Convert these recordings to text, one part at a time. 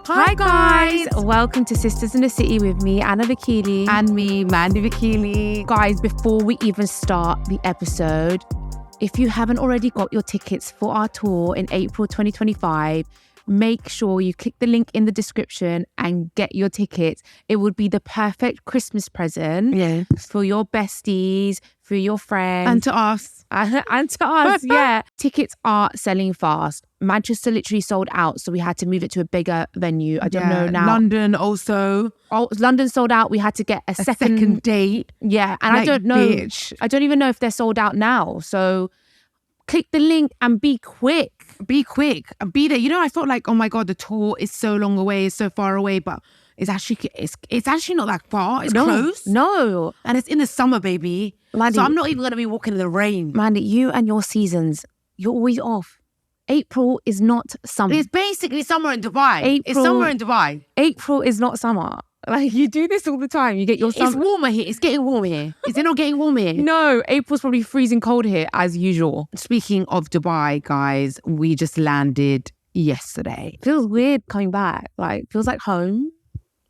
Hi guys, welcome to Sisters in the City with me, Anna Vakili. And me, Mandi Vakili. Guys, before we even start the episode, if you haven't already got your tickets for our tour in April 2025, make sure you click the link in the description and get your tickets. It would be the perfect Christmas present for your besties, for your friends. And to us. And to us, yeah. Tickets are selling fast. Manchester literally sold out, so we had to move it to a bigger venue. I don't know now. London also. Oh, London sold out. We had to get a second date. Yeah, and I don't know. Bitch. I don't even know if they're sold out now. So click the link and be quick. Be quick and be there. You know, I thought like, oh my God, the tour is so long away, it's so far away, but it's actually not that far. It's close. No. And it's in the summer, baby. Mandi, so I'm not even going to be walking in the rain. Mandi, you and your seasons, you're always off. April is not summer. It's basically summer in Dubai. It's summer in Dubai. April is not summer. Like, you do this all the time. You get your summer. It's warmer here. It's getting warmer here. Is it not getting warmer here? No, April's probably freezing cold here as usual. Speaking of Dubai, guys, we just landed yesterday. Feels weird coming back. Like, feels like home.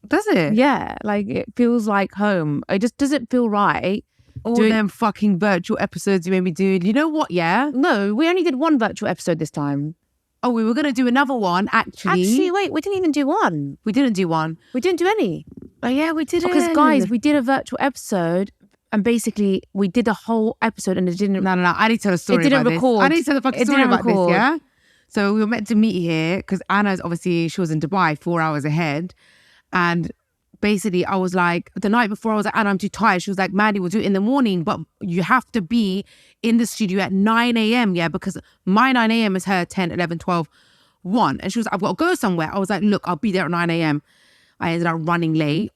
Does it? Yeah, like it feels like home. It just doesn't feel right. All them fucking virtual episodes you made me do. You know what, yeah? No, we only did one virtual episode this time. Oh, we were going to do another one, actually. Actually, wait, we didn't even do one. We didn't do one. We didn't do any. Oh, yeah, we didn't. Because, guys, we did a virtual episode and basically we did a whole episode and it didn't... No. I need to tell a story about this. I need to tell the fucking story about this, yeah? So we were meant to meet here because Anna's obviously, she was in Dubai 4 hours ahead. And basically, I was like, the night before, I was like, Anna, I'm too tired. She was like, Mandi, we'll do it in the morning, but you have to be in the studio at 9 a.m, yeah? Because my 9 a.m. is her 10, 11, 12, 1. And she was like, I've got to go somewhere. I was like, look, I'll be there at 9 a.m. I ended up running late.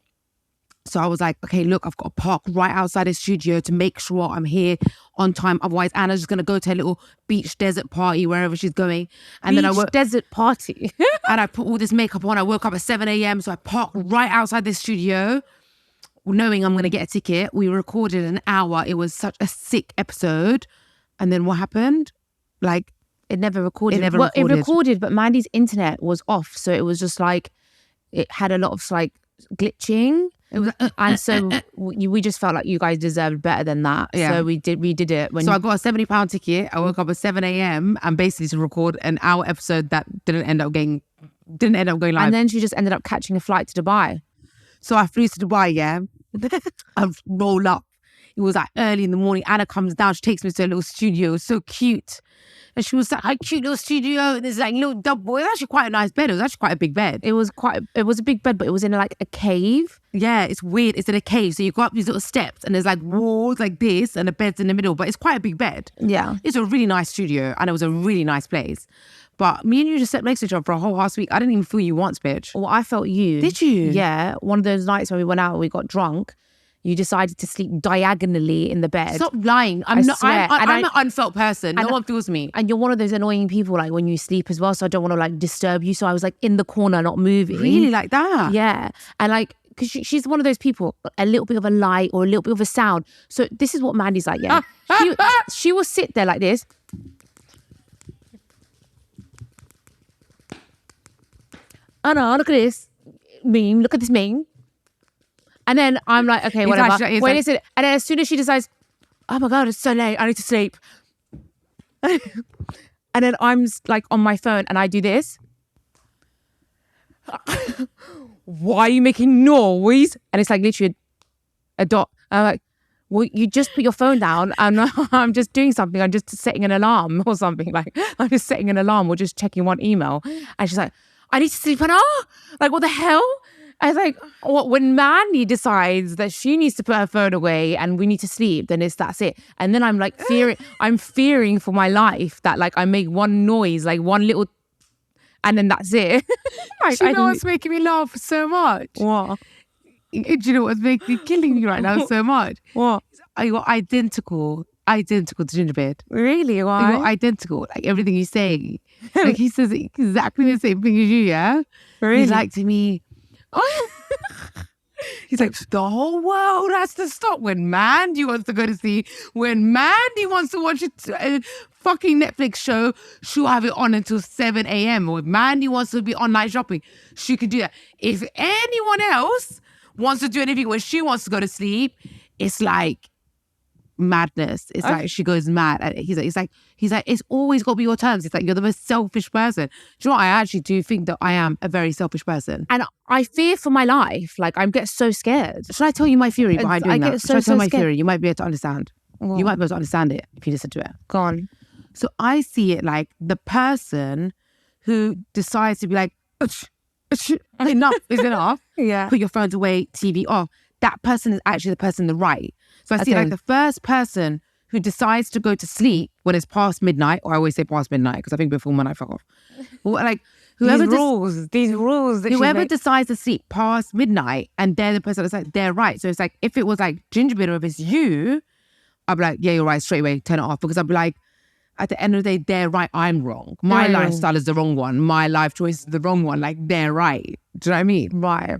So I was like, okay, look, I've got to park right outside the studio to make sure I'm here on time. Otherwise, Anna's just going to go to a little beach desert party wherever she's going. And then desert party. And I put all this makeup on. I woke up at 7 a.m. So I parked right outside the studio, knowing I'm going to get a ticket. We recorded an hour. It was such a sick episode. And then what happened? Like, it never recorded. It recorded, but Mandi's internet was off. So it was just like, it had a lot of like glitching. It was, and so we just felt like you guys deserved better than that. Yeah. So we did it. So I got a £70 ticket. I woke up at 7 a.m. and basically to record an hour episode that didn't end up going live. And then she just ended up catching a flight to Dubai. So I flew to Dubai, yeah. I roll up. It was like early in the morning. Anna comes down. She takes me to a little studio. It was so cute. And she was like, how cute little studio. And there's like little double. It was actually quite a nice bed. It was actually quite a big bed. It was a big bed, but it was in like a cave. Yeah, it's weird. It's in a cave. So you go up these little steps and there's like walls like this and the bed's in the middle. But it's quite a big bed. Yeah. It's a really nice studio and it was a really nice place. But me and you just slept next to each other for a whole last week. I didn't even feel you once, bitch. Well, I felt you. Did you? Yeah. One of those nights when we went out and we got drunk. You decided to sleep diagonally in the bed. Stop lying. I'm an unfelt person. No one feels me. And you're one of those annoying people like when you sleep as well. So I don't want to like disturb you. So I was like in the corner, not moving. Really like that? Yeah. And like, because she's one of those people, a little bit of a light or a little bit of a sound. So this is what Mandi's like, yeah. She will sit there like this. Anna, look at this meme. Look at this meme. And then I'm like, okay, whatever. Wait a second. And then as soon as she decides, oh my God, it's so late, I need to sleep. And then I'm like on my phone and I do this. Why are you making noise? And it's like literally a dot. I'm like, well, you just put your phone down and I'm just doing something. I'm just setting an alarm or something. Like, I'm just setting an alarm or just checking one email. And she's like, I need to sleep. And like, what the hell? I was like, when Mandi decides that she needs to put her phone away and we need to sleep, then that's it. And then I'm like fearing for my life that like I make one noise, like one little, and then that's it. Do you know what's making me laugh so much? What? Do you know what's killing me right now so much? What? You're identical to Gingerbeard. Really? Why? You're identical. Like everything you say. Like he says exactly the same thing as you, yeah? Really? He's like to me, he's like, the whole world has to stop when Mandi wants to go to see, when Mandi wants to watch fucking Netflix show, she'll have it on until 7 a.m. Or if Mandi wants to be online shopping, she could do that. If anyone else wants to do anything when she wants to go to sleep, it's like madness. It's like she goes mad. And he's like, it's always got to be your terms. It's like, you're the most selfish person. Do you know what? I actually do think that I am a very selfish person. And I fear for my life. Like, I get so scared. Should I tell you my theory behind doing that? Should I tell my theory? You might be able to understand. What? You might be able to understand it if you listen to it. Go on. So I see it like the person who decides to be like, enough is enough. Yeah. Put your phones away, TV off. That person is actually the person on the right. So I see like the first person who decides to go to sleep when it's past midnight, or I always say past midnight because I think before midnight, fuck off. Well, like whoever these rules that whoever decides to sleep past midnight and they're the person that's like, they're right. So it's like, if it was like Gingerbeard or if it's you, I'd be like, yeah, you're right, straight away, turn it off. Because I'd be like, at the end of the day, they're right, I'm wrong. My lifestyle is the wrong one. My life choice is the wrong one. Like, they're right. Do you know what I mean? Right.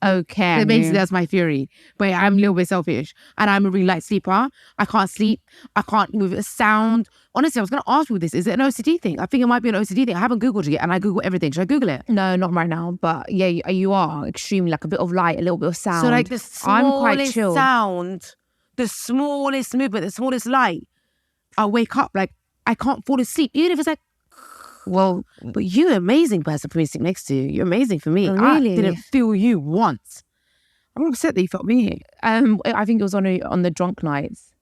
Okay. So basically, that's my theory. But I'm a little bit selfish. And I'm a really light sleeper. I can't sleep. I can't move a sound. Honestly, I was going to ask you this. Is it an OCD thing? I think it might be an OCD thing. I haven't Googled it yet. And I Google everything. Should I Google it? No, not right now. But yeah, you are extremely like a bit of light, a little bit of sound. So like the I'm quite smallest chill. sound, the smallest movement, the smallest light, I wake up like I can't fall asleep. Even if it's like, well, but you're an amazing person for me to sit next to. You're amazing for me. Really? I didn't feel you once. I'm upset that you felt me. I think it was on the drunk nights,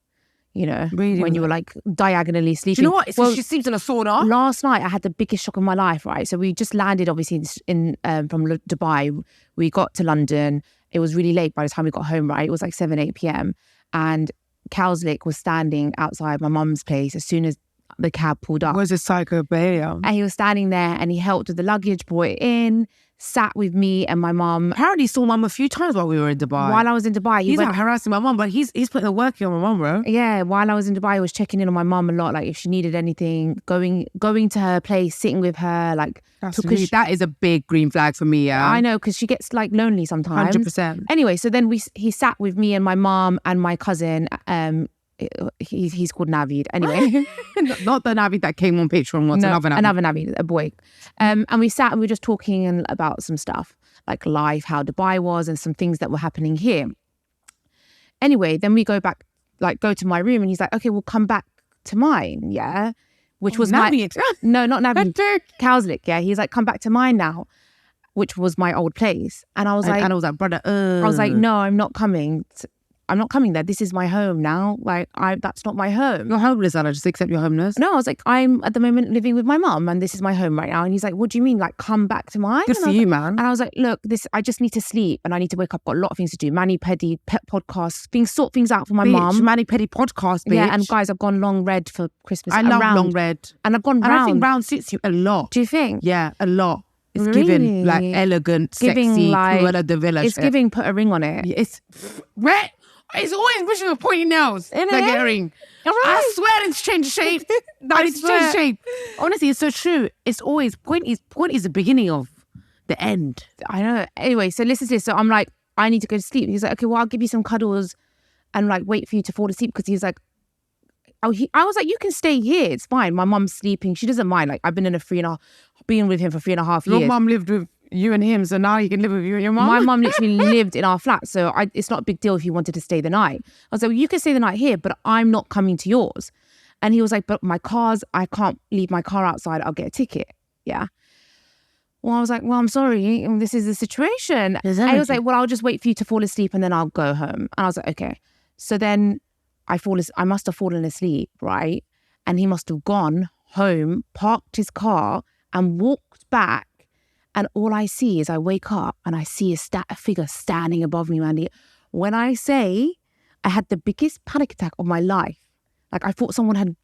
you know, Really? when you were like diagonally sleeping. Do you know what? It's well, she sleeps in a sauna. Last night I had the biggest shock of my life, right? So we just landed obviously in from Dubai. We got to London. It was really late by the time we got home, right? It was like 7, 8 p.m. And Cowslick was standing outside my mum's place as soon as the cab pulled up. Was a psycho behavior. And he was standing there and he helped with the luggage, brought it in, sat with me and my mum. Apparently saw mum a few times while we were in Dubai. While I was in Dubai. He's not harassing my mum, but he's putting the work in on my mum, bro. Yeah, while I was in Dubai, I was checking in on my mum a lot, like if she needed anything, going to her place, sitting with her, like... That is a big green flag for me, yeah. I know, because she gets like lonely sometimes. 100%. Anyway, so then he sat with me and my mum and my cousin. He's called Navid. Anyway, not the Navid that came on Patreon. What's another Navid, a boy. And we sat and we were just talking about some stuff like life, how Dubai was, and some things that were happening here. Anyway, then we go to my room, and he's like, "Okay, we'll come back to mine." Yeah, which was Navid. No, not Navid. Cowslick. Yeah, he's like, "Come back to mine now," which was my old place. And I was like, brother, I was like, no, I'm not coming. I'm not coming there. This is my home now. Like, that's not my home. You're homeless, Anna. Just accept you're homeless. No, I was like, I'm at the moment living with my mum and this is my home right now. And he's like, what do you mean? Like, come back to mine? Good for you, man. And I was like, look, I just need to sleep and I need to wake up. Got a lot of things to do. Mani-pedi, pet podcasts, sort things out for my mum. Mani-pedi podcast, bitch. Yeah, and guys, I've gone long red for Christmas. I love long red. And I've gone round. And I think round suits you a lot. Do you think? Yeah, a lot. It's really? giving like elegant, sexy, Cruella de Vil. It's giving put a ring on it. It's red. It's always wishing with pointy nails. Like a ring. Right. I swear it's changed shape. It's changed shape. Honestly, it's so true. It's always point is the beginning of the end. I know. Anyway, so listen to this. So I'm like, I need to go to sleep. He's like, okay, well, I'll give you some cuddles and like wait for you to fall asleep because he's like, I was like, you can stay here. It's fine. My mum's sleeping. She doesn't mind. Like, I've been with him for 3.5 years. Your mum lived with you and him, so now you can live with you and your mum? My mum literally lived in our flat, so it's not a big deal if you wanted to stay the night. I was like, well, you can stay the night here, but I'm not coming to yours. And he was like, but I can't leave my car outside. I'll get a ticket. Yeah. Well, I was like, well, I'm sorry. This is the situation. And he was like, well, I'll just wait for you to fall asleep and then I'll go home. And I was like, okay. So then I must have fallen asleep, right? And he must have gone home, parked his car and walked back. And all I see is I wake up and I see a figure standing above me, Mandi. When I say I had the biggest panic attack of my life, like I thought someone had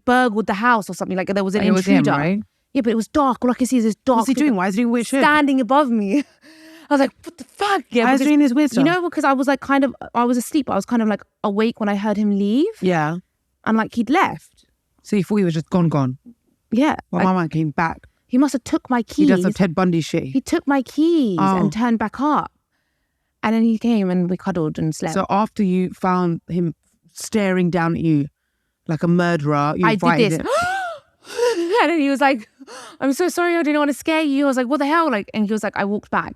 burgled the house or something, like there was an intruder. Him, right? Yeah, but it was dark. All I could see is this dark. What's he doing? Why is he doing weird shit? Standing above me. I was like, what the fuck? Yeah, why is he doing this weird stuff? You know, because I was like I was asleep, but I was kind of like awake when I heard him leave. Yeah. And like he'd left. So you thought he was just gone? Yeah. Well, my man came back. He must have took my keys. He does some Ted Bundy shit. He took my keys and turned back up. And then he came and we cuddled and slept. So after you found him staring down at you like a murderer. I did this. And then he was like, I'm so sorry, I didn't want to scare you. I was like, what the hell? Like, and he was like, I walked back.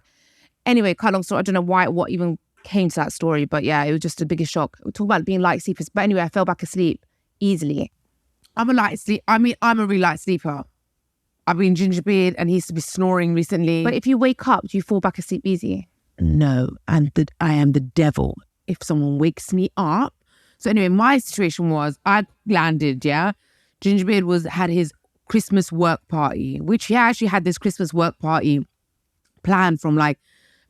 Anyway, quite long story. I don't know what even came to that story, but yeah, it was just the biggest shock. We talk about being light sleepers. But anyway, I fell back asleep easily. I'm a light sleep. I mean, I'm a really light sleeper. I've been Gingerbeard and he used to be snoring recently. But if you wake up, do you fall back asleep easy? No, and I am the devil if someone wakes me up. So anyway, my situation was I landed, yeah. Gingerbeard had his Christmas work party, which he actually had this Christmas work party planned from like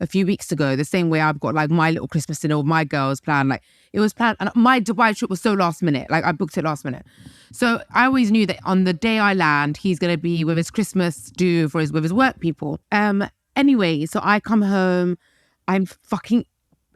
a few weeks ago. The same way I've got like my little Christmas dinner with my girls planned. Like it was planned, and my Dubai trip was so last minute. Like I booked it last minute. So I always knew that on the day I land, he's gonna be with his Christmas do with his work people. Anyway, so I come home. I'm fucking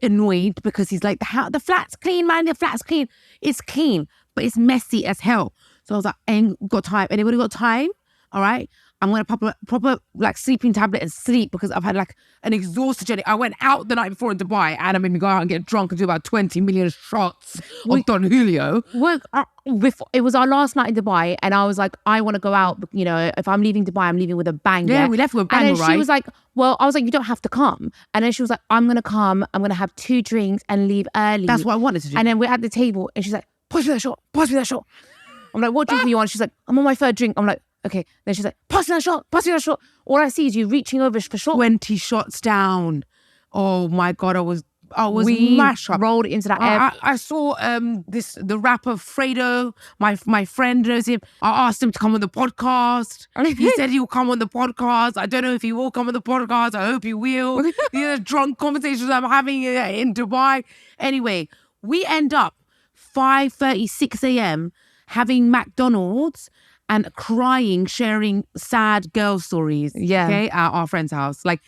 annoyed because he's like, the flat's clean, man. The flat's clean. It's clean, but it's messy as hell. So I was like, I ain't got time. Anybody got time? All right. I'm going to proper like sleeping tablet and sleep because I've had like an exhausted journey. I went out the night before in Dubai and I made me go out and get drunk and do about 20 million shots of Don Julio. It was our last night in Dubai and I was like, I want to go out. You know, if I'm leaving Dubai, I'm leaving with a bang. Yeah, we left with a bang, and then she was like, well, I was like, you don't have to come. And then she was like, I'm going to come. I'm going to have 2 drinks and leave early. That's what I wanted to do. And then we're at the table and she's like, pass me that shot. Pass me that shot. I'm like, what drink are you on? She's like, I'm on my 3rd drink. I'm like, okay. Then she's like, pass me that shot. Pass me that shot. All I see is you reaching over for shot. 20 shots down. Oh my God, I was mashed up. Rolled into that air. I saw the rapper Fredo. My friend knows him. I asked him to come on the podcast. He said he will come on the podcast. I don't know if he will come on the podcast. I hope he will. The drunk conversations I'm having in Dubai. Anyway, we end up 5:30, 6 a.m. having McDonald's and crying, sharing sad girl stories. Yeah. Okay, at our friend's house. Like,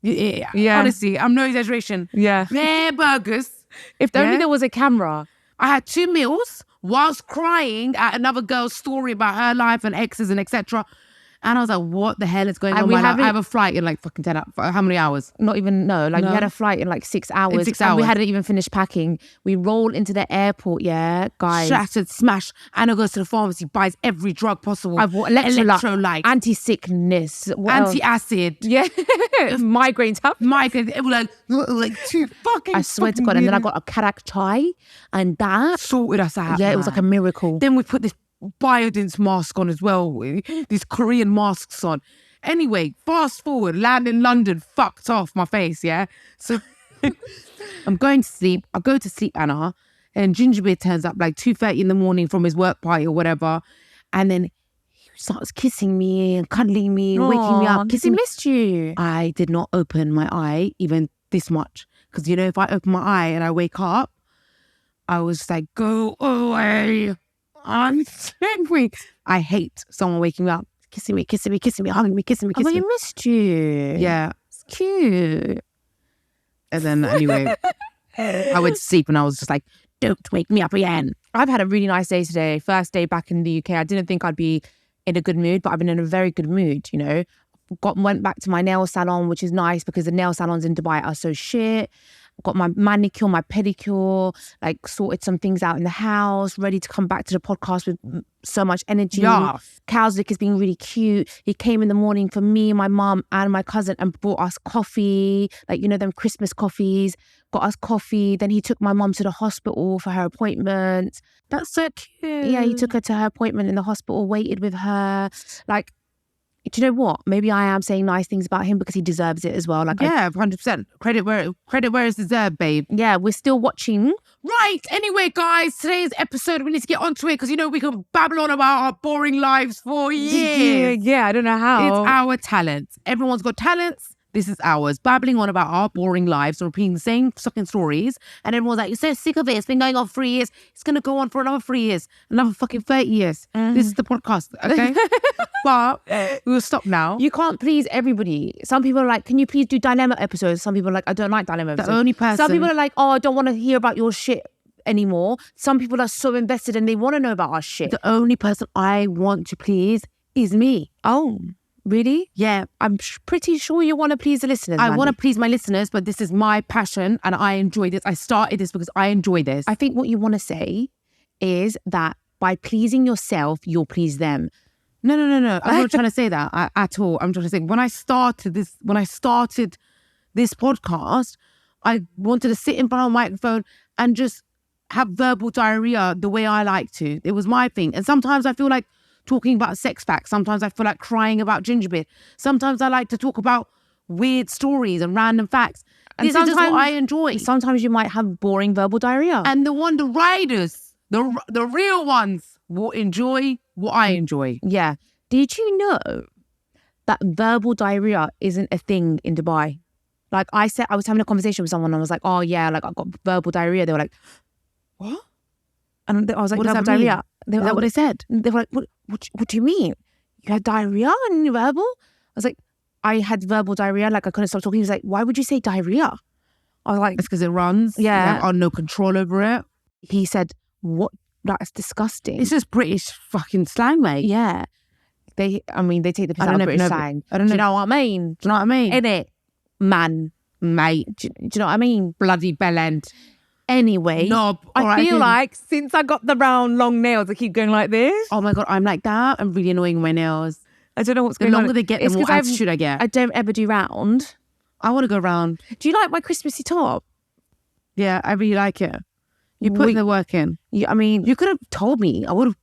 yeah. Honestly, I'm no exaggeration. Yeah. Their burgers. If only there was a camera. I had 2 meals whilst crying at another girl's story about her life and exes and etc. And I was like, what the hell is going on? I have a flight in like fucking 10 hours. How many hours? Not even, no. Like we had a flight in like 6 hours. In 6 hours. We hadn't even finished packing. We roll into the airport, yeah, guys. Shattered, smash. Anna goes to the pharmacy, buys every drug possible. I've bought electrolyte. Anti-sickness. Anti-acid. Yeah. Migraines. Migraines. It was like 2 fucking I swear to God. And then I got a karak chai and that sorted us out. Yeah, it was like a miracle. Then we put this Biodance mask on as well, these Korean masks on. Anyway, fast forward, land in London, fucked off my face, yeah? So I'm going to sleep. I go to sleep, Anna, and Gingerbeard turns up like 2:30 in the morning from his work party or whatever, and then he starts kissing me and cuddling me, waking me up. Because he missed you. I did not open my eye even this much. Because, you know, if I open my eye and I wake up, I was just like, go away. I'm angry. I hate someone waking me up, kissing me, hugging me, kissing me. Oh, but he missed you. Yeah. It's cute. And then anyway, I went to sleep and I was just like, don't wake me up again. I've had a really nice day today. First day back in the UK. I didn't think I'd be in a good mood, but I've been in a very good mood, you know. Went back to my nail salon, which is nice because the nail salons in Dubai are so shit. Got my manicure, my pedicure, like sorted some things out in the house, ready to come back to the podcast with so much energy. Yeah. Cowslick is being really cute. He came in the morning for me, my mum and my cousin and brought us coffee, like, you know, them Christmas coffees, got us coffee. Then he took my mum to the hospital for her appointment. That's so cute. Yeah, he took her to her appointment in the hospital, waited with her. Like, do you know what? Maybe I am saying nice things about him because he deserves it as well. Like, yeah, 100%. Credit where it's deserved, babe. Yeah, we're still watching. Right. Anyway, guys, today's episode, we need to get onto it because, you know, we can babble on about our boring lives for years. Yeah, I don't know how. It's our talents. Everyone's got talents. This is ours. Babbling on about our boring lives, repeating the same fucking stories. And everyone's like, you're so sick of it. It's been going on for 3 years. It's going to go on for another 3 years. Another fucking 30 years. This is the podcast, okay? But we'll stop now. You can't please everybody. Some people are like, can you please do dilemma episodes? Some people are like, I don't like dilemma episodes. The only person. Some people are like, oh, I don't want to hear about your shit anymore. Some people are so invested and they want to know about our shit. The only person I want to please is me. Oh, really? Yeah. I'm pretty sure you want to please the listeners. I want to please my listeners, but this is my passion and I enjoy this. I started this because I enjoy this. I think what you want to say is that by pleasing yourself, you'll please them. No. I'm not trying to say that at all. I'm trying to say when I started this podcast, I wanted to sit in front of a microphone and just have verbal diarrhea the way I like to. It was my thing. And sometimes I feel like talking about sex facts. Sometimes I feel like crying about Gingerbeard. Sometimes I like to talk about weird stories and random facts. And this is just what I enjoy. Sometimes you might have boring verbal diarrhea. And the riders, the real ones will enjoy what I enjoy. Yeah. Did you know that verbal diarrhea isn't a thing in Dubai? Like I was having a conversation with someone and I was like, oh yeah, like I've got verbal diarrhea. They were like, what? And I was like, verbal diarrhea. Is that what they said? They were like, what do you mean? You had diarrhea and you're verbal? I was like, I had verbal diarrhea. Like I couldn't stop talking. He was like, why would you say diarrhea? I was like, it's because it runs. Yeah. You have no control over it. He said, what? That's disgusting. It's just British fucking slang, mate. Yeah. They take the piss out of British slang. I don't know. Do you know what I mean? Do you know what I mean? Innit? Man. Mate. Do you know what I mean? Bloody bellend. Anyway, I feel like since I got the round long nails, I keep going like this. Oh my God, I'm like that. I'm really annoying with my nails. I don't know what's going on. The longer they get, the more attitude I get. I don't ever do round. I want to go round. Do you like my Christmassy top? Yeah, I really like it. You put the work in. You could have told me. I would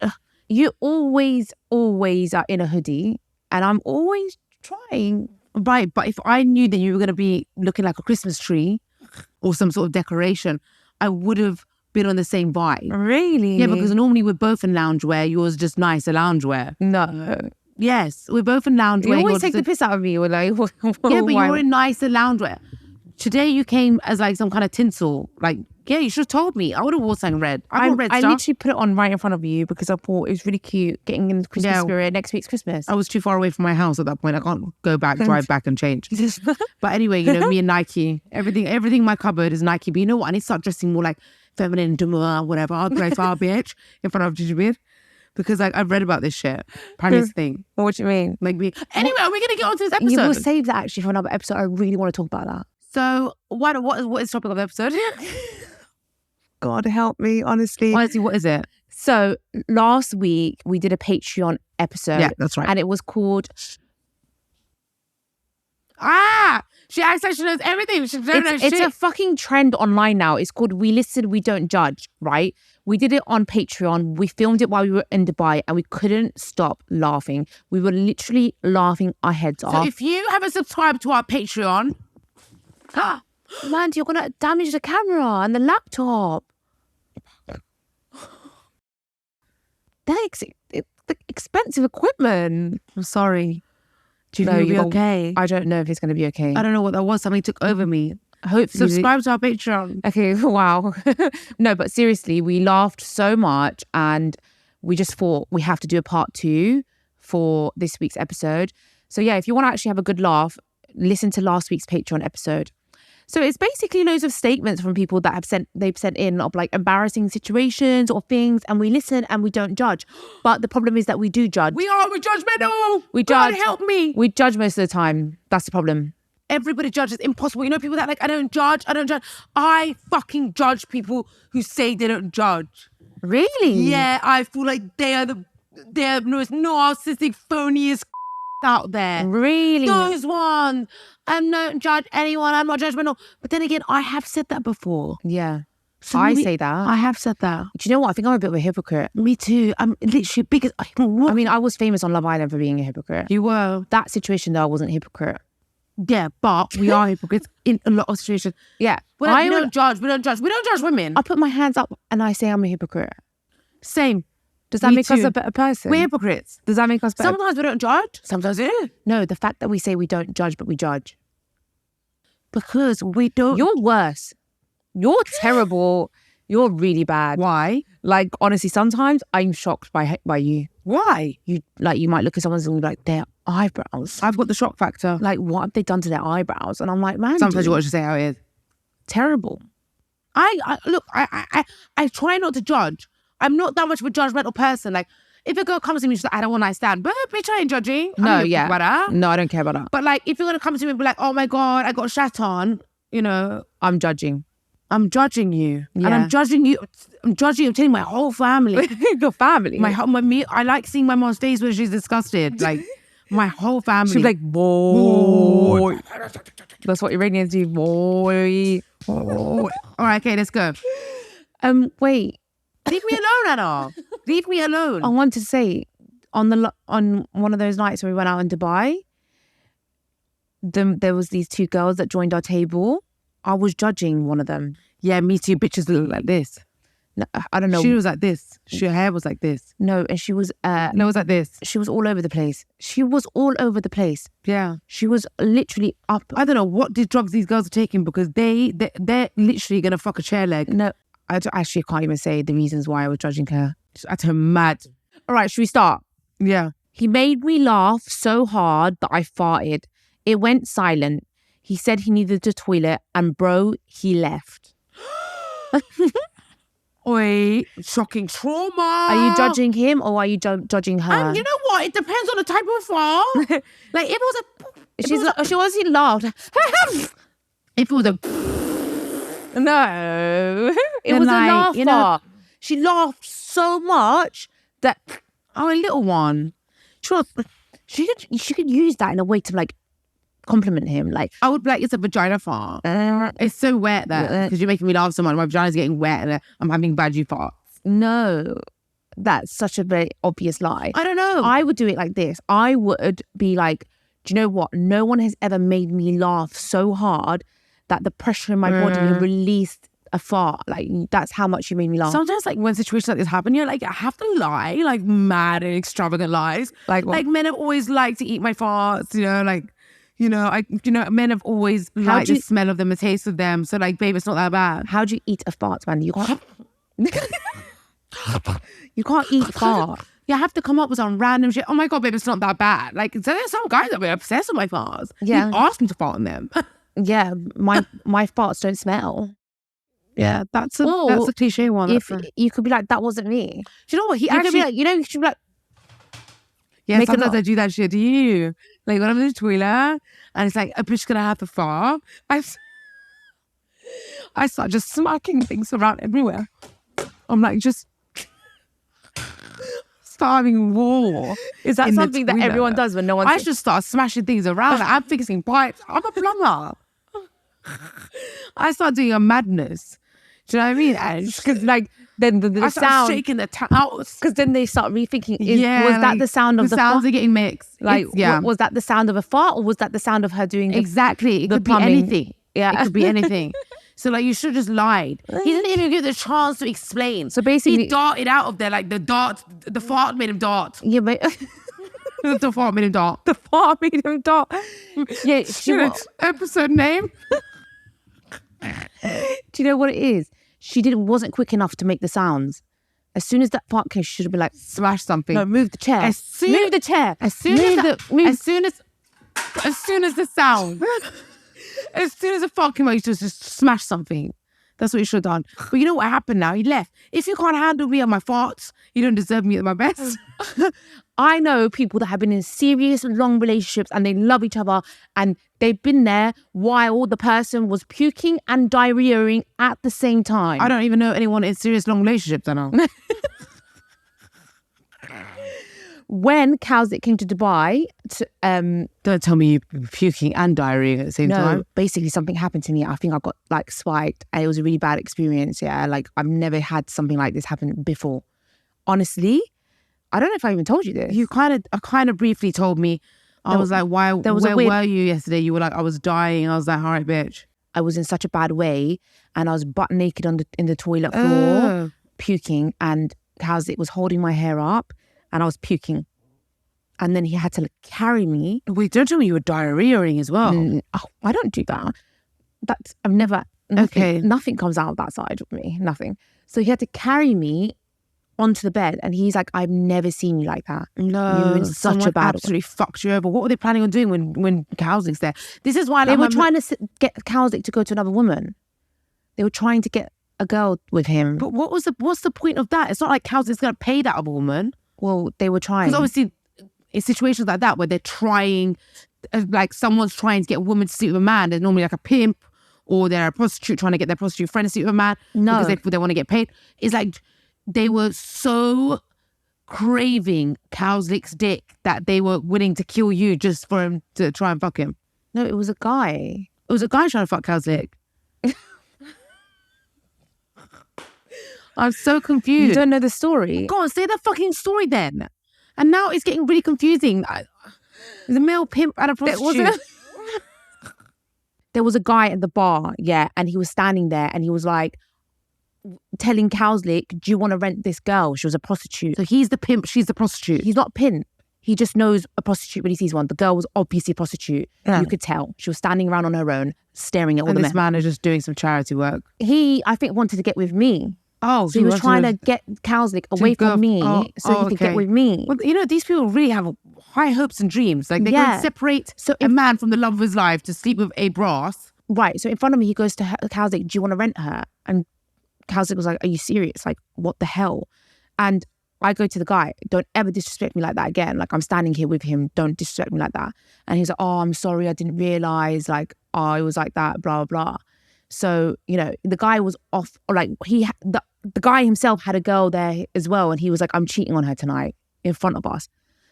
have. You always are in a hoodie, and I'm always trying. Right, but if I knew that you were going to be looking like a Christmas tree or some sort of decoration, I would have been on the same vibe. Really? Yeah, because normally we're both in loungewear. Yours just nicer loungewear. No. Yes, we're both in loungewear. You always take the piss out of me. Or like, yeah, but you're in nicer loungewear. Today you came as like some kind of tinsel. Like, yeah, you should have told me. I would have worn something red. I literally put it on right in front of you because I thought it was really cute getting in the Christmas spirit. Next week's Christmas. I was too far away from my house at that point. I can't go back, drive back and change. But anyway, me and Nike, everything in my cupboard is Nike. But you know what? I need to start dressing more like feminine, demure, whatever. I'll go far bitch in front of Gingerbeard. Because like I've read about this shit. Apparently it's a thing. What do you mean? Anyway, are we going to get onto this episode? You will save that actually for another episode. I really want to talk about that. So what is the topic of the episode? God help me, honestly. Honestly, what is it? So last week we did a Patreon episode. Yeah, that's right. And it was called... She acts like she knows everything. She don't know shit. It's a fucking trend online now. It's called We Listen, We Don't Judge, right? We did it on Patreon. We filmed it while we were in Dubai and we couldn't stop laughing. We were literally laughing our heads off. So if you haven't subscribed to our Patreon... Mandi, you're going to damage the camera and the laptop. That's expensive equipment. I'm sorry. Do you think you'll be okay? I don't know if it's going to be okay. I don't know what that was. Something took over me. Hopefully. Subscribe to our Patreon. Okay, wow. No, but seriously, we laughed so much and we just thought we have to do a part 2 for this week's episode. So yeah, if you want to actually have a good laugh, listen to last week's Patreon episode. So it's basically loads of statements from people that they've sent in of like embarrassing situations or things, and we listen and we don't judge. But the problem is that we do judge. We're judgmental. We judge. God help me. We judge most of the time. That's the problem. Everybody judges. Impossible. You know people that like, I don't judge. I fucking judge people who say they don't judge. Really? Yeah, I feel like they're the most narcissistic, phoniest out there. Really? Those ones. I don't judge anyone. I'm not judgmental. But then again, I have said that before. Yeah. So I say that. I have said that. Do you know what? I think I'm a bit of a hypocrite. Me too. I'm literally biggest. I mean, I was famous on Love Island for being a hypocrite. You were. That situation though, I wasn't a hypocrite. Yeah, but we are hypocrites in a lot of situations. Yeah. We don't judge. We don't judge women. I put my hands up and I say I'm a hypocrite. Same. Does that make us a better person? We're hypocrites. Does that make us better? Sometimes we don't judge. Sometimes we do. No, the fact that we say we don't judge, but we judge. Because we don't. You're worse. You're terrible. You're really bad. Why? Like, honestly, sometimes I'm shocked by you. Why? You might look at someone and be like, their eyebrows. I've got the shock factor. Like, what have they done to their eyebrows? And I'm like, man. Sometimes you want to say how it is. Terrible. I try not to judge. I'm not that much of a judgmental person. Like, if a girl comes to me, she's like, I don't want to stand. But bitch, I ain't judging. No, yeah. No, I don't care about that. But like, if you're going to come to me and be like, oh my God, I got shat on, you know. I'm judging. I'm judging you. Yeah. And I'm judging you. I'm telling my whole family. Your family? Me. I like seeing my mom's face when she's disgusted. Like, my whole family. She's like, boy. That's what Iranians do, boy. All right, okay, let's go. Wait. Leave me alone, Anna. Leave me alone. I want to say, on one of those nights when we went out in Dubai, there was these two girls that joined our table. I was judging one of them. Yeah, me too. Bitches look like this. No, I don't know. She was like this. Her hair was like this. No, and she was... no, it was like this. She was all over the place. She was all over the place. Yeah. She was literally up... I don't know what these drugs these girls are taking because they're literally going to fuck a chair leg. No, I actually can't even say the reasons why I was judging her. That's her mad. All right, should we start? Yeah. He made me laugh so hard that I farted. It went silent. He said he needed the toilet and bro, he left. Oi, shocking trauma. Are you judging him or are you judging her? You know what? It depends on the type of fart. Like, if it was a... She obviously laughed. If it was a... No. It was like, a laugh. You know, she laughed so much that... Oh, a little one. She could use that in a way to like compliment him. Like, I would be like, it's a vagina fart. It's so wet that because you're making me laugh so much. My vagina's getting wet and I'm having badgy farts. No, that's such a very obvious lie. I don't know. I would do it like this. I would be like, do you know what? No one has ever made me laugh so hard that the pressure in my body released a fart. Like, that's how much you made me laugh. Sometimes, like, when situations like this happen, you're like, I have to lie, like mad and extravagant lies. Like men have always liked to eat my farts, men have always liked the smell of them, the taste of them. So, like, babe, it's not that bad. How do you eat a fart, man? You can't. You can't eat fart. You have to come up with some random shit. Oh my God, babe, it's not that bad. Like, so there's some guys that are obsessed with my farts. Yeah. They ask me to fart on them. Yeah, my farts don't smell. Yeah, that's a cliche one. If you could be like, that wasn't me. Do you know what? You should be like, yeah, sometimes I do that shit. Do you? Like, when I'm in the toilet and it's like, a bitch gonna have to fart, I start just smacking things around everywhere. I'm like, just starting war. Is that something that everyone does when no one? I just start smashing things around. Like, I'm fixing pipes. I'm a plumber. I start doing a madness. Do you know what I mean? Because like then the sound shaking the towels. Because then they start rethinking. Was that the sound of the sounds are getting mixed? Like, was that the sound of a fart or was that the sound of her doing exactly? It could be anything. Yeah, it could be anything. So like, you should have just lied. He didn't even give the chance to explain. So basically, he darted out of there like the fart made him dart. Yeah, but the fart made him dart. The fart made him dart. Yeah, episode name. Do you know what it is? She wasn't quick enough to make the sounds. As soon as that fart came, she should have been like, smash something. No, move the chair. Move the chair. As soon as the sound. As soon as the fart came out, you just smash something. That's what you should have done. But you know what happened now? He left. If you can't handle me at my farts, you don't deserve me at my best. I know people that have been in serious, long relationships and they love each other and they've been there while the person was puking and diarrheaing at the same time. I don't even know anyone in serious, long relationships, I know. When Cowslick came to Dubai... Don't tell me you were puking and diarrhea at the same time. No, basically something happened to me. I think I got like spiked and it was a really bad experience. Yeah, like I've never had something like this happen before. Honestly, I don't know if I even told you this. You kind of briefly told me. I was like, where were you yesterday? You were like, I was dying. I was like, all right, bitch. I was in such a bad way and I was butt naked in the toilet floor, puking, and Cowslick was holding my hair up and I was puking. And then he had to carry me. Wait, don't tell me you were diarrheaing as well. I don't do that. I've never... Nothing comes out of that side of me. Nothing. So he had to carry me onto the bed and he's like, I've never seen you like that. No, you were in such a bad absolutely fucked you over. What were they planning on doing when Cowslick's there? This is why they were trying to get Cowslick to go to another woman. They were trying to get a girl with him. But what's the point of that? It's not like Cowslick's going to pay that other woman. Well, they were trying. Because obviously, in situations like that where they're trying, like someone's trying to get a woman to sleep with a man, there's normally like a pimp or they're a prostitute trying to get their prostitute friend to sleep with a man because they want to get paid. It's like they were so craving Cowslick's dick that they were willing to kill you just for him to try and fuck him. No, it was a guy. It was a guy trying to fuck Cowslick. I'm so confused. You don't know the story? Go on, say the fucking story then. And now it's getting really confusing. There's a male pimp and a prostitute. There was a guy at the bar, yeah, and he was standing there and he was like telling Cowslick, do you want to rent this girl? She was a prostitute. So he's the pimp, she's the prostitute. He's not a pimp. He just knows a prostitute when he sees one. The girl was obviously a prostitute. Yeah. You could tell. She was standing around on her own, staring at all the men. And this man is just doing some charity work. He, I think, wanted to get with me. Oh, so he was trying to get Cowslick away from me so he could get with me. Well, you know, these people really have high hopes and dreams. Like, they're going to separate a man from the love of his life to sleep with a brass. Right. So in front of me, he goes to Cowslick, do you want to rent her? And Cowslick was like, are you serious? Like, what the hell? And I go to the guy, don't ever disrespect me like that again. Like, I'm standing here with him, don't disrespect me like that. And he's like, oh, I'm sorry, I didn't realise. Like, oh, it was like that, blah, blah, blah. So, you know, the guy was off, like, the guy himself had a girl there as well. And he was like, I'm cheating on her tonight in front of us.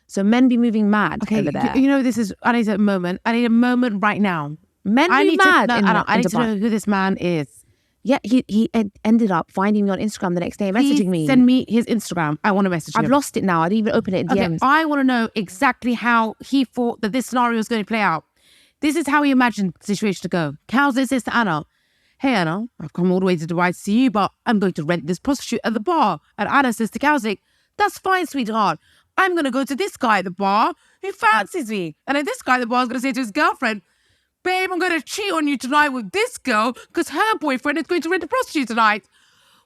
So men be moving mad over there. You know, I need a moment. I need a moment right now. Men be mad. I need to know who this man is. Yeah, he ended up finding me on Instagram the next day, messaging me. Send me his Instagram. I want to message him. I've lost it now. I didn't even open it in DMs. I want to know exactly how he thought that this scenario was going to play out. This is how he imagined the situation to go. Cowslick says to Anna, hey, Anna, I've come all the way to Dubai to see you, but I'm going to rent this prostitute at the bar. And Anna says to Cowslick, that's fine, sweetheart. I'm going to go to this guy at the bar who fancies me. And then this guy at the bar is going to say to his girlfriend, babe, I'm going to cheat on you tonight with this girl because her boyfriend is going to rent a prostitute tonight.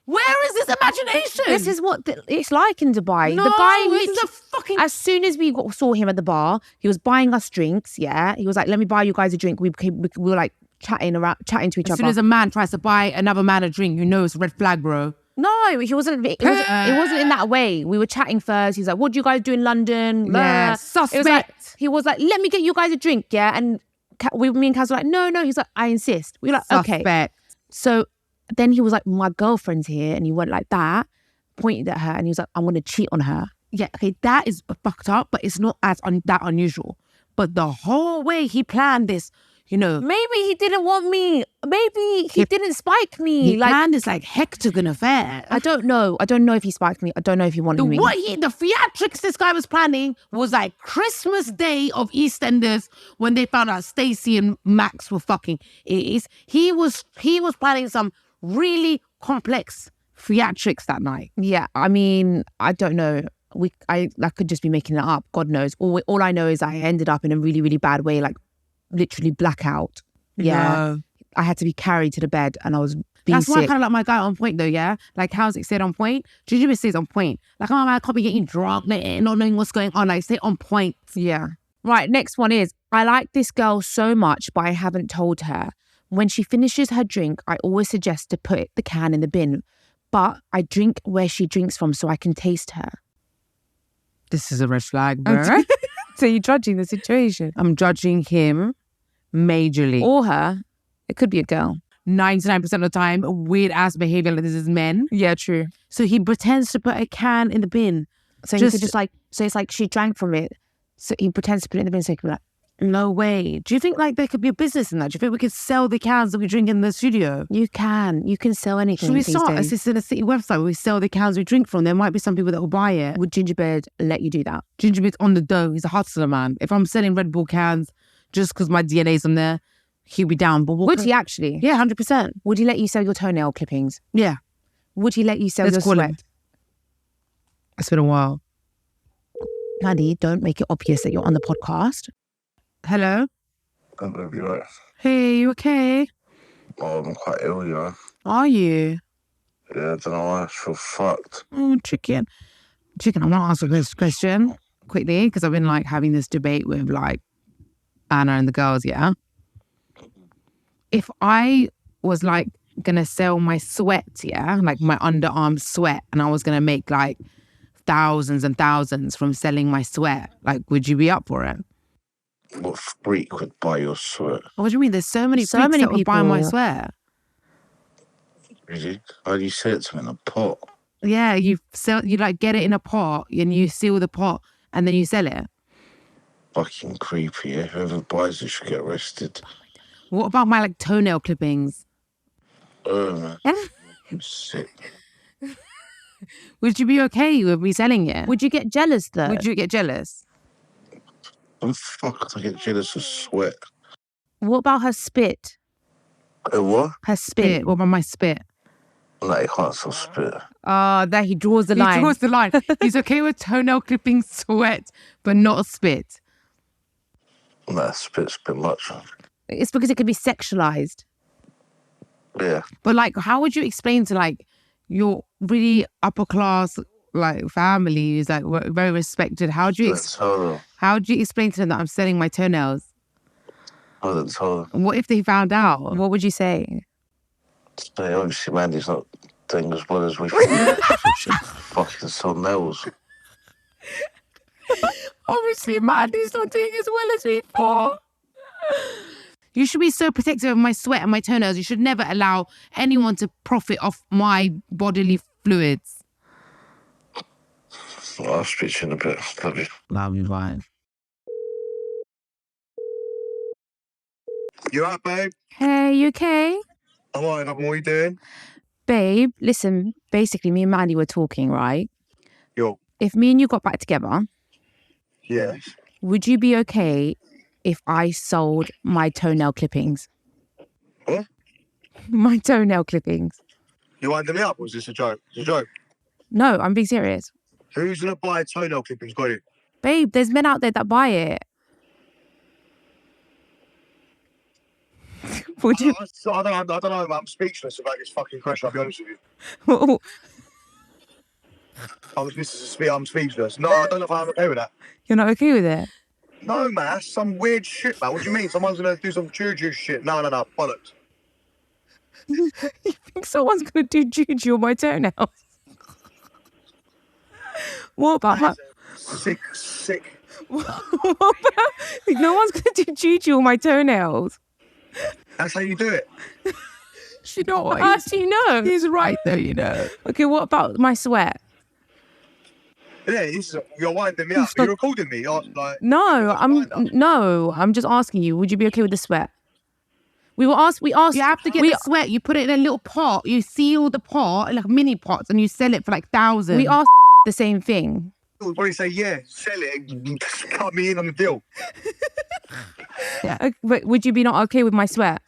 Where is this imagination? This is what it's like in Dubai. No, the guy this is a fucking... As soon as we saw him at the bar, he was buying us drinks, yeah? He was like, let me buy you guys a drink. We were like chatting to each other. As soon as a man tries to buy another man a drink, you know it's a red flag, bro. No, he wasn't. It wasn't in that way. We were chatting first. He's like, what do you guys do in London? Yeah, suspect. He was like, let me get you guys a drink, yeah? And me and Kaz were like, no. He's like, I insist. We were like, suspect. Okay. So then he was like, my girlfriend's here. And he went like that, pointed at her, and he was like, I'm going to cheat on her. Yeah, okay, that is fucked up, but it's not that unusual. But the whole way he planned this, you know. Maybe he didn't want me. Maybe he didn't spike me. He planned this like hectagon affair. I don't know. I don't know if he spiked me. I don't know if he wanted me. The theatrics this guy was planning was like Christmas Day of EastEnders when they found out Stacey and Max were fucking. He was planning some really complex theatrics that night. Yeah, I mean, I don't know. I could just be making it up. God knows. All I know is I ended up in a really, really bad way, like literally blackout. Yeah. No. I had to be carried to the bed and I was That's sick. why I kind of like my guy on point though, yeah? Like how's it said on point? Gingerbeard stays on point. Like, oh man, I can't be getting drunk, not knowing what's going on. Like, stay on point. Yeah. Right, next one is, I like this girl so much, but I haven't told her. When she finishes her drink, I always suggest to put the can in the bin. But I drink where she drinks from so I can taste her. This is a red flag, bro. So you're judging the situation? I'm judging him majorly. Or her. It could be a girl. 99% of the time, weird ass behavior like this is men. Yeah, true. So he pretends to put a can in the bin. So it's like she drank from it. So he pretends to put it in the bin so he can be like, no way. Do you think like there could be a business in that? Do you think we could sell the cans that we drink in the studio? You can sell anything. Should we start a city website where we sell the cans we drink from? There might be some people that will buy it. Would Gingerbeard let you do that? Gingerbeard's on the dough. He's a hustler, man. If I'm selling Red Bull cans just because my DNA's on there, he'll be down. But would he actually? Yeah, 100%. Would he let you sell your toenail clippings? Yeah. Would he let you sell your sweat? It's been a while. Mandi, don't make it obvious that you're on the podcast. Hello? I'm gonna be right. Hey, you okay? Oh, I'm quite ill, you know. Are you? Yeah, I don't know why. I feel fucked. Oh, chicken. I'm not answering this question quickly because I've been like having this debate with like Anna and the girls, yeah? If I was like gonna sell my sweat, yeah, like my underarm sweat, and I was gonna make like thousands and thousands from selling my sweat, like would you be up for it? What freak would buy your sweat? What do you mean? There's so many freaks that would buy my sweat. Really? How do you sell it to me in a pot? Yeah, you like get it in a pot and you seal the pot and then you sell it. Fucking creepy, yeah? Whoever buys it should get arrested. What about my like toenail clippings? Man. I'm sick. Would you be okay with me selling it? Would you get jealous though? Would you get jealous? I'm fucked. I get jealous of sweat. What about her spit? What? Her spit. What about my spit? No, you can't sell spit. That he draws the line. He draws the line. He's okay with toenail clipping sweat, but not spit. Nah, spit's a bit much. It's because it could be sexualized. Yeah. But like, how would you explain to like your really upper class like family who's like very respected? How do you explain to them that I'm selling my toenails? I didn't tell them. And what if they found out? What would you say? Say, obviously, Mandi's not doing as well as we think. She fucking sell nails. Obviously, Mandi's not doing as well as we thought. You should be so protective of my sweat and my toenails. You should never allow anyone to profit off my bodily fluids. I'll speak to you in a bit. Love you. Love you, bye. You alright, babe? Hey, you okay? I'm alright, what are you doing? Babe, listen, basically me and Mandi were talking, right? Yo. If me and you got back together, Yes. would you be okay if I sold my toenail clippings? What? My toenail clippings. You winding me up, or is this a joke? It's a joke. No, I'm being serious. Who's gonna buy toenail clippings, got it? Babe, there's men out there that buy it. Would you? I don't know, I'm speechless about this fucking question, I'll be honest with you. I'm speechless. No, I don't know if I'm okay with that. You're not okay with it? No, man, that's some weird shit, man. What do you mean? Someone's gonna do some juju shit? No, bollocks. You think someone's going to do juju on my toenails? What about her? Sick. What about, no one's going to do juju on my toenails. That's how you do it. You know what? How do you know? He's right though, you know. Okay, what about my sweat? Yeah, you're winding me up. You're recording me. No, I'm just asking you. Would you be okay with the sweat? We asked. You have to get the sweat. You put it in a little pot. You seal the pot, like mini pots, and you sell it for like thousands. We asked the same thing. We'll probably say, yeah, sell it and cut me in on the deal. Yeah. But would you be not okay with my sweat?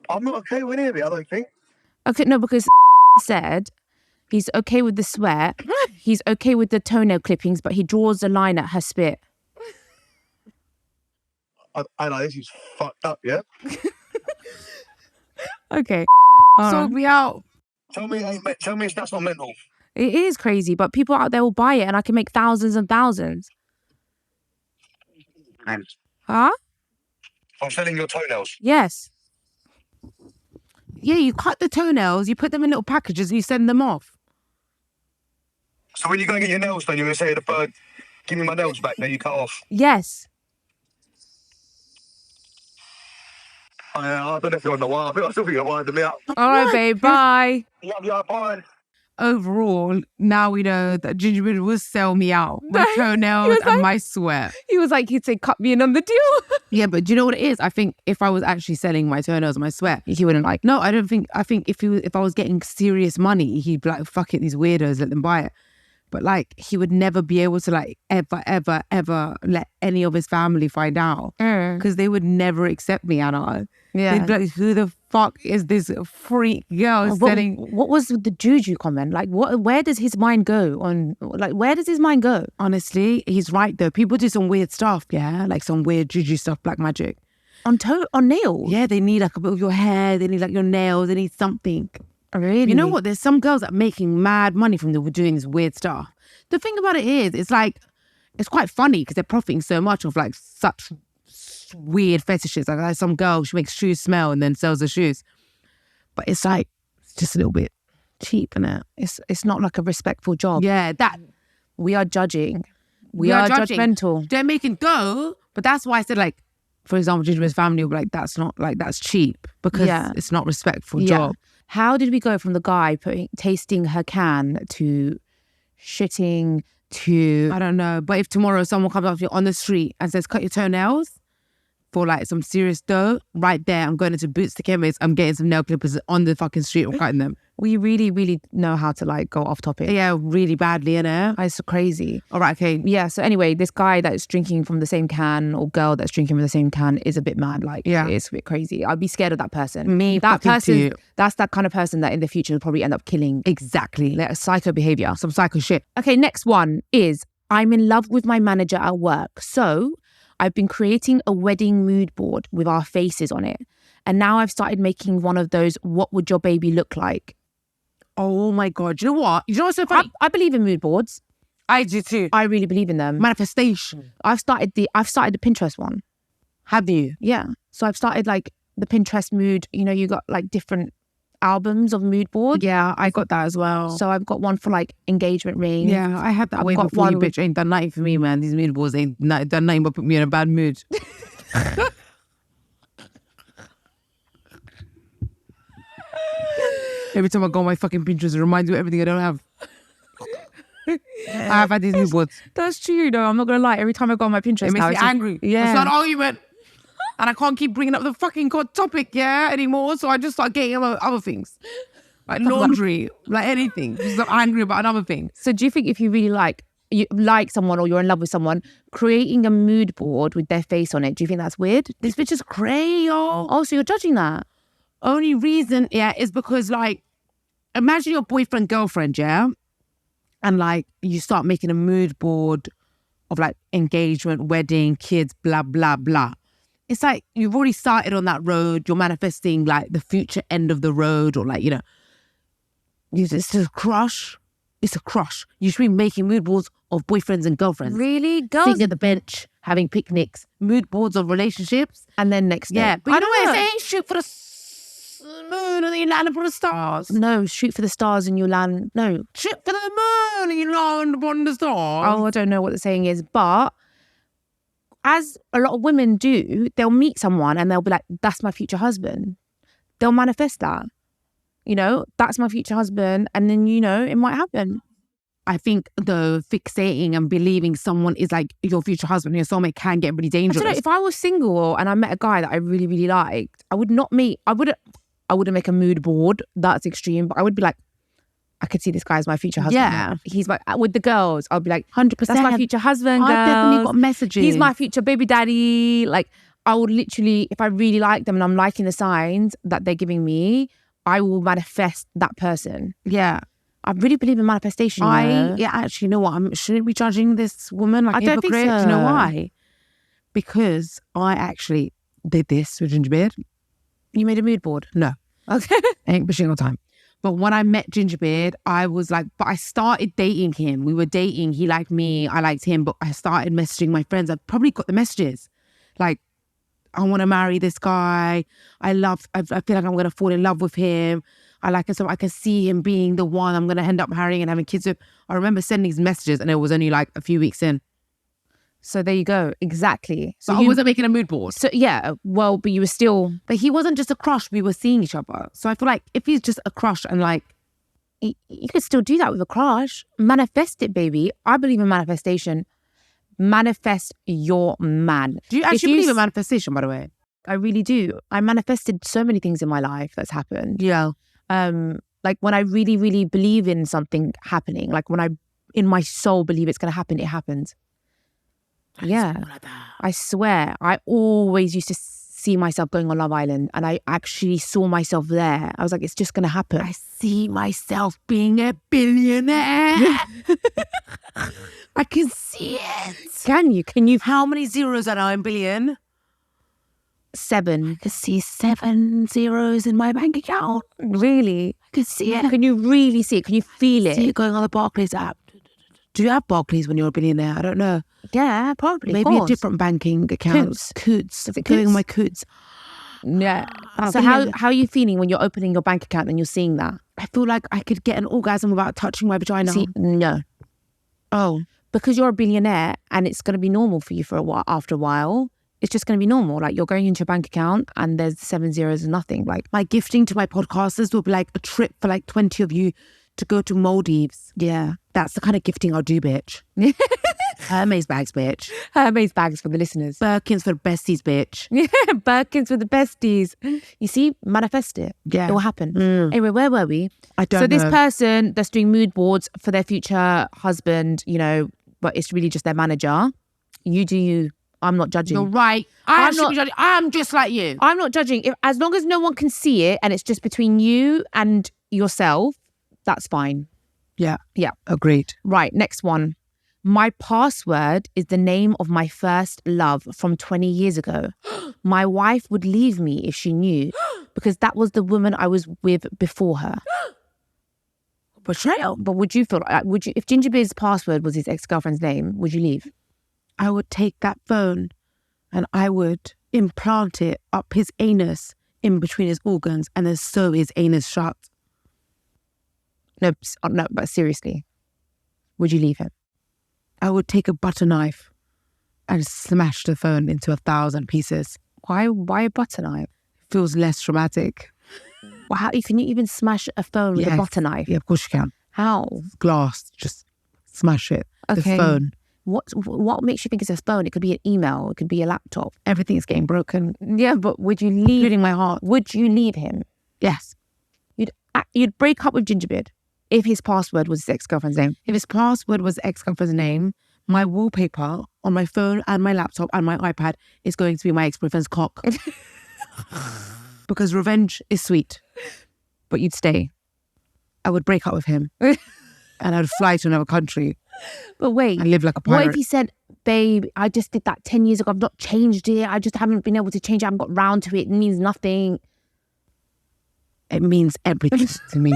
I'm not okay with any of it, I don't think. Okay, no, because said he's okay with the sweat. He's okay with the toenail clippings, but he draws the line at her spit. I know, this is fucked up, yeah? Okay. Sort me out. Tell me that's not mental. It is crazy, but people out there will buy it and I can make thousands and thousands. And Huh? I'm selling your toenails. Yes. Yeah, you cut the toenails, you put them in little packages and you send them off. So when you go and get your nails done, you're going to say to the bird, give me my nails back, then you cut off. Yes. I don't know if you're on the wire. I still think you're winding me up. All right, babe. Bye. Love you, bye. Overall, now we know that Gingerbeard will sell me out. My toenails and my sweat. He was like, he'd say, cut me in on the deal. Yeah, but do you know what it is? I think if I was actually selling my toenails and my sweat, he wouldn't like. No, I don't think. I think if I was getting serious money, he'd be like, fuck it, these weirdos, let them buy it. But like, he would never be able to like ever let any of his family find out because they would never accept me, Anna. Yeah. They'd be like, who the fuck is this freak girl selling? What was the juju comment? Like, where does his mind go on? Like, where does his mind go? Honestly, he's right though. People do some weird stuff, yeah, like some weird juju stuff, black magic. On nails? Yeah, they need like a bit of your hair. They need like your nails. They need something. Really? You know what? There's some girls that are making mad money from doing this weird stuff. The thing about it is, it's like, it's quite funny because they're profiting so much of like such weird fetishes. Like some girl, she makes shoes smell and then sells the shoes. But it's like, it's just a little bit cheap, innit? It's not like a respectful job. Yeah, that. We are judging. We are judgmental. They're making dough, but that's why I said like, for example, Gingerbeard's family will be like, that's cheap because it's not respectful job. How did we go from the guy tasting her can to shitting to... I don't know. But if tomorrow someone comes up to you on the street and says, cut your toenails for like some serious dough, right there, I'm going into Boots the chemist, I'm getting some nail clippers on the fucking street, I'm cutting them. We really, really know how to like go off topic. Yeah, really badly, innit? It's crazy. All right, okay. Yeah, so anyway, this guy that's drinking from the same can or girl that's drinking from the same can is a bit mad. Like, it's a bit crazy. I'd be scared of that person. That person, that's that kind of person that in the future will probably end up killing. Exactly. Like a psycho behavior. Some psycho shit. Okay, next one is, I'm in love with my manager at work. So I've been creating a wedding mood board with our faces on it. And now I've started making one of those, what would your baby look like? Oh my God. You know what? You know what's so funny? I believe in mood boards. I do too. I really believe in them. Manifestation. I've started the Pinterest one. Have you? Yeah. So I've started like the Pinterest mood. You know, you got like different albums of mood boards. Yeah, I got that as well. So I've got one for like engagement ring. Yeah, I had that way before you, bitch. Ain't done nothing for me, man. These mood boards ain't done nothing but put me in a bad mood. Every time I go on my fucking Pinterest, it reminds me of everything I don't have. I have had these mood boards. That's true, though. I'm not going to lie. Every time I go on my Pinterest, it makes me angry. Yeah. It's not an argument. And I can't keep bringing up the fucking topic, anymore. So I just start getting other things. Like laundry, like anything. Just I'm angry about another thing. So do you think if you really like someone or you're in love with someone, creating a mood board with their face on it, do you think that's weird? This bitch is crazy. Oh, so you're judging that? Only reason, is because like, imagine your boyfriend, girlfriend, and like you start making a mood board of like engagement, wedding, kids, blah, blah, blah. It's like you've already started on that road. You're manifesting like the future end of the road, or like, it's a crush. It's a crush. You should be making mood boards of boyfriends and girlfriends. Really? Girls sitting at the bench, having picnics, mood boards of relationships. And then next day. Yeah, but I don't want to say shoot for the moon and you land upon the stars. No, shoot for the stars and you land. No. Shoot for the moon and you land upon the stars. Oh, I don't know what the saying is, but as a lot of women do, they'll meet someone and they'll be like, that's my future husband. They'll manifest that. That's my future husband. And then, it might happen. I think the fixating and believing someone is like your future husband, your soulmate, can get really dangerous. I don't know, if I was single and I met a guy that I really, really liked, I wouldn't make a mood board. That's extreme. But I would be like, I could see this guy as my future husband. Yeah. He's with the girls. I'll be like, 100%. That's my future husband, girls. I've definitely got messages. He's my future baby daddy. Like, I would literally, if I really like them and I'm liking the signs that they're giving me, I will manifest that person. Yeah. I really believe in manifestation. Actually, you know what? Shouldn't be judging this woman like I don't think so. Do you know why? Because I actually did this with Gingerbeard. You made a mood board? No. Okay. Ain't pushing all time. But when I met Gingerbeard, I was like, but I started dating him. We were dating. He liked me. I liked him. But I started messaging my friends. I probably got the messages. Like, I want to marry this guy. I feel like I'm going to fall in love with him. I like him so I can see him being the one I'm going to end up marrying and having kids with. I remember sending these messages and it was only like a few weeks in. So there you go. Exactly. So I wasn't making a mood board. So yeah, well, but you were still... But he wasn't just a crush. We were seeing each other. So I feel like if he's just a crush and like... You could still do that with a crush. Manifest it, baby. I believe in manifestation. Manifest your man. Do you actually believe in manifestation, by the way? I really do. I manifested so many things in my life that's happened. Yeah. Like when I really, really believe in something happening, like when I, in my soul, believe it's going to happen, it happens. I swear. I always used to see myself going on Love Island and I actually saw myself there. I was like, it's just going to happen. I see myself being a billionaire. I can see it. Can you? How many zeros are now in billion? 7. I can see 7 zeros in my bank account. Really? I can see it. Can you really see it? Can you feel it? See it going on the Barclays app. Do you have Barclays when you're a billionaire? I don't know. Yeah, probably. Maybe a different banking account. Coots. Is it going on my Coots? Yeah. So how are you feeling when you're opening your bank account and you're seeing that? I feel like I could get an orgasm without touching my vagina. See, no. Oh. Because you're a billionaire and it's going to be normal for you for a while. After a while, It's just going to be normal. Like you're going into your bank account and there's 7 zeros and nothing. Like my gifting to my podcasters will be like a trip for like 20 of you to go to Maldives. Yeah. That's the kind of gifting I'll do, bitch. Hermes bags, bitch. Hermes bags for the listeners. Birkins for the besties, bitch. Yeah, Birkins for the besties. You see, manifest it. Yeah. It will happen. Anyway, where were we? I don't know. So this person that's doing mood boards for their future husband, you know, but it's really just their manager. You do you. I'm not judging. You're right. I'm just like you. I'm not judging. As long as no one can see it and it's just between you and yourself, that's fine. Yeah. Yeah. Agreed. Right. Next one. My password is the name of my first love from 20 years ago. My wife would leave me if she knew because that was the woman I was with before her. Betrayal. But would you feel like, if Gingerbeard's password was his ex-girlfriend's name, would you leave? I would take that phone and I would implant it up his anus in between his organs and then sew his anus shut. No, but seriously, would you leave him? I would take a butter knife and smash the phone into 1,000 pieces. Why a butter knife? Feels less traumatic. Well, how can you even smash a phone with a butter knife? Yeah, of course you can. How? Glass, just smash it. Okay. The phone. What makes you think it's a phone? It could be an email. It could be a laptop. Everything is getting broken. Yeah, but would you leave? Including my heart. Would you leave him? Yes. You'd break up with Gingerbeard if his password was his ex-girlfriend's name. If his password was ex-girlfriend's name, my wallpaper on my phone and my laptop and my iPad is going to be my ex-boyfriend's cock. Because revenge is sweet. But you'd stay. I would break up with him. And I would fly to another country. But wait. And live like a pirate. What if he said, babe, I just did that 10 years ago. I've not changed it. I just haven't been able to change it. I haven't got round to it. It means nothing. It means everything to me.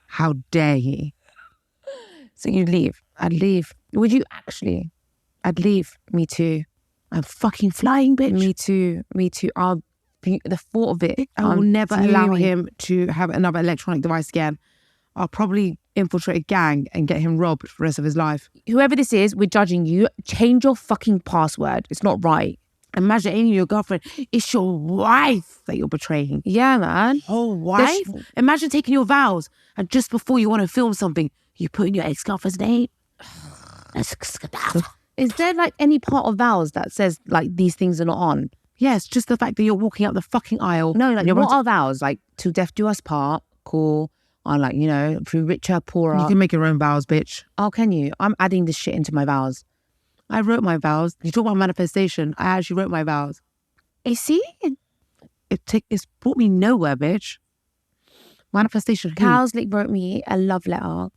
How dare he? So you'd leave? I'd leave. Would you actually? I'd leave. Me too. I'm fucking flying, bitch. Me too. The thought of it. I will never allow him to have another electronic device again. I'll probably infiltrate a gang and get him robbed for the rest of his life. Whoever this is, we're judging you. Change your fucking password. It's not right. Imagine your girlfriend. It's your wife that you're betraying. Yeah, man. Whole wife? Imagine taking your vows and just before you want to film something, you put in your ex-girlfriend's name. Is there like any part of vows that says like these things are not on? Yes, just the fact that you're walking up the fucking aisle. No, like what are vows? Like till death do us part, cool. Or like, you know, through richer, poorer. You can make your own vows, bitch. Oh, can you? I'm adding this shit into my vows. I wrote my vows. You talk about manifestation. I actually wrote my vows. You see? It's brought me nowhere, bitch. Manifestation. Cowslick wrote me a love letter.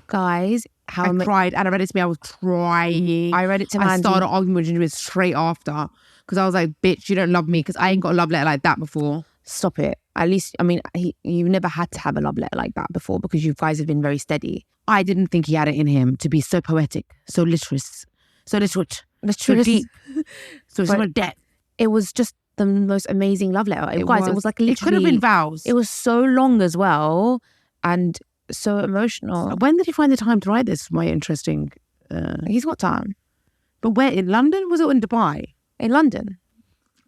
Guys, I cried and I read it to me. I was crying. I read it to Mandi. I started arguing with Gingerbeard straight after because I was like, bitch, you don't love me because I ain't got a love letter like that before. Stop it. At least, I mean, you've never had to have a love letter like that before because you guys have been very steady. I didn't think he had it in him to be so poetic, so literate, so deep, so depth. It was just the most amazing love letter. It was like literally. It could have been vows. It was so long as well and so emotional. When did he find the time to write this? My interesting. He's got time. But where, in London? Was it in Dubai? In London.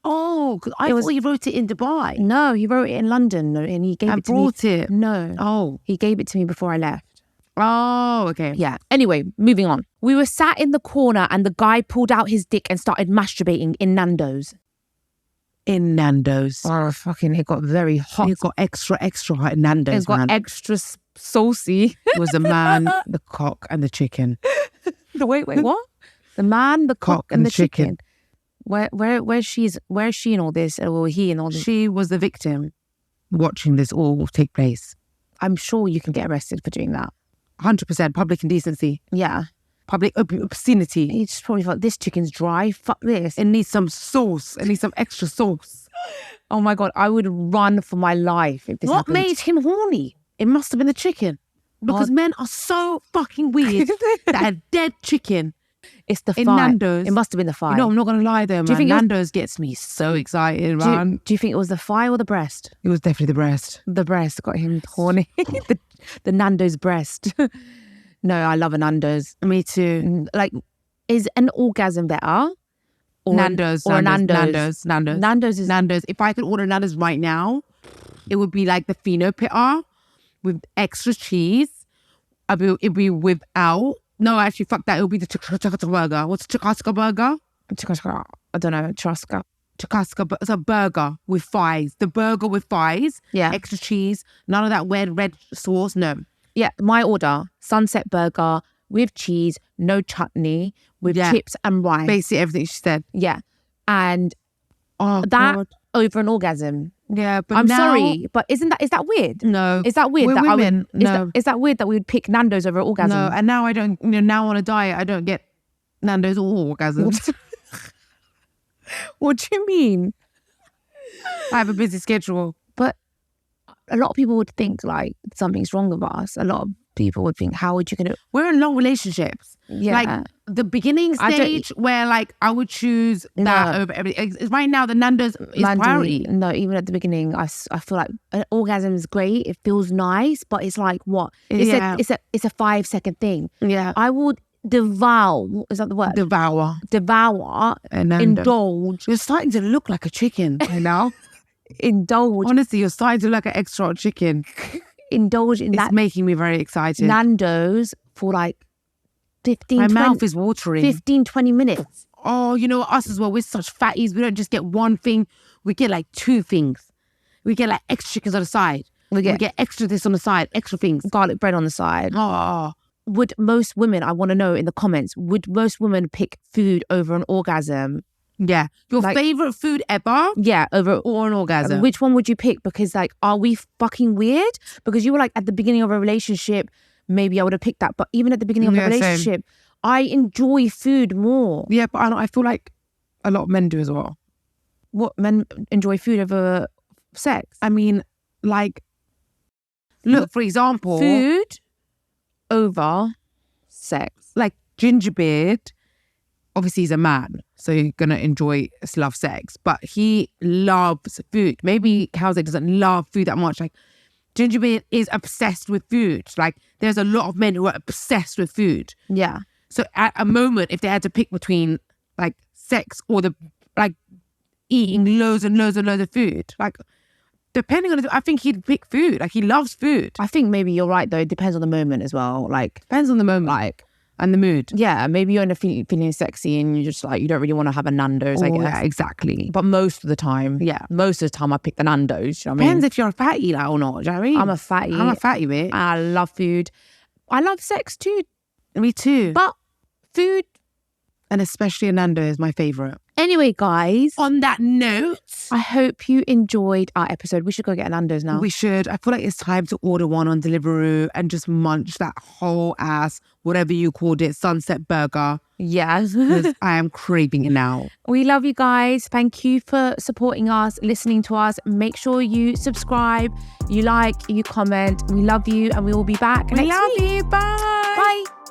Oh, because I thought he wrote it in Dubai. No, he wrote it in London and he gave it to me. And brought it? No. Oh. He gave it to me before I left. Oh, okay. Yeah. Anyway, moving on. We were sat in the corner and the guy pulled out his dick and started masturbating in Nandos. In Nandos. Oh, fucking, it got very hot. It got extra hot in Nandos, It got extra saucy. It was the man, the cock and the chicken. Wait, what? The man, the cock and the chicken. Where's she in all this? Or he in all this? She was the victim watching this all take place. I'm sure you can get arrested for doing that. 100% public indecency. Yeah. Public obscenity. He just probably thought, this chicken's dry. Fuck this. It needs some sauce. It needs some extra sauce. Oh my God, I would run for my life if this happened. What made him horny? It must have been the chicken. Because men are so fucking weird that a dead chicken. It's the in fight. Nandos. It must have been the fight. You know, I'm not going to lie there, man. Do you think Nandos gets me so excited, man. Do you think it was the thigh or the breast? It was definitely the breast. The breast got him horny. the Nando's breast. No, I love a Nando's. Me too. Like, is an orgasm better Nandos. Nandos. If I could order Nandos right now, it would be like the Fino Pitta with extra cheese. It'd be without. No, actually, fuck that. It would be the Chakaska burger. What's Chakaska burger? I don't know. Chakaska. It's a burger with thighs. The burger with thighs. Yeah. Extra cheese. None of that weird red sauce. No. Yeah. My order: sunset burger with cheese, no chutney, with chips and rice. Basically everything she said. Yeah. And that over an orgasm. Yeah, but I'm sorry, but is that weird? No. Is that weird? We're that women. Is that weird that we would pick Nando's over orgasm? No, and now I don't, now on a diet, I don't get Nando's or orgasms. What do you mean? I have a busy schedule. But a lot of people would think like something's wrong with us. A lot of people would think, how would you gonna... We're in long relationships. Yeah. Like the beginning stage where like I would choose that over everything. Right now the Nando's is priority. No, even at the beginning, I feel like an orgasm is great. It feels nice, but it's like what? It's a 5-second thing. Yeah. I would devour, is that the word? Devour, indulge. You're starting to look like a chicken, you know? Indulge. Honestly, you're starting to look like an extra chicken. Indulge in that. It's making me very excited. Nando's for like 15, My 20, mouth is watering. 15, 20 minutes. Oh, you know, us as well, we're such fatties. We don't just get one thing. We get like 2 things. We get like extra chickens on the side. We get extra this on the side, extra things. Garlic bread on the side. Oh. Would most women, I want to know in the comments, would most women pick food over an orgasm? Yeah. Your favourite food ever? Yeah, or an orgasm. Which one would you pick? Because like, are we fucking weird? Because you were like at the beginning of a relationship, maybe I would have picked that. But even at the beginning of a relationship, I enjoy food more. Yeah, but I feel like a lot of men do as well. What, men enjoy food over sex? I mean, like, look, for example, food over sex. Like Gingerbeard, obviously he's a man, so he's gonna love sex, but he loves food. Maybe Cowslick doesn't love food that much. Like Gingerbeard is obsessed with food. Like there's a lot of men who are obsessed with food. Yeah. So at a moment, if they had to pick between like sex or eating loads and loads and loads of food, like depending on I think he'd pick food. Like he loves food. I think maybe you're right though. It depends on the moment as well. Like depends on the moment. Like and the mood. Yeah, maybe you're in a feeling sexy and you just like, you don't really want to have a Nando's, I guess. Yeah, exactly. But most of the time, I pick the Nando's. You know what Depends if you're a fatty like, or not. Do you know what I mean? I'm a fatty. I'm a fatty, mate. I love food. I love sex too. Me too. But food, and especially a Nando's, is my favourite. Anyway, guys. On that note, I hope you enjoyed our episode. We should go get a Nando's now. We should. I feel like it's time to order one on Deliveroo and just munch that whole ass, whatever you called it, sunset burger. Yes. I am craving it now. We love you guys. Thank you for supporting us, listening to us. Make sure you subscribe, you like, you comment. We love you and we will be back next week. We love you. Bye. Bye.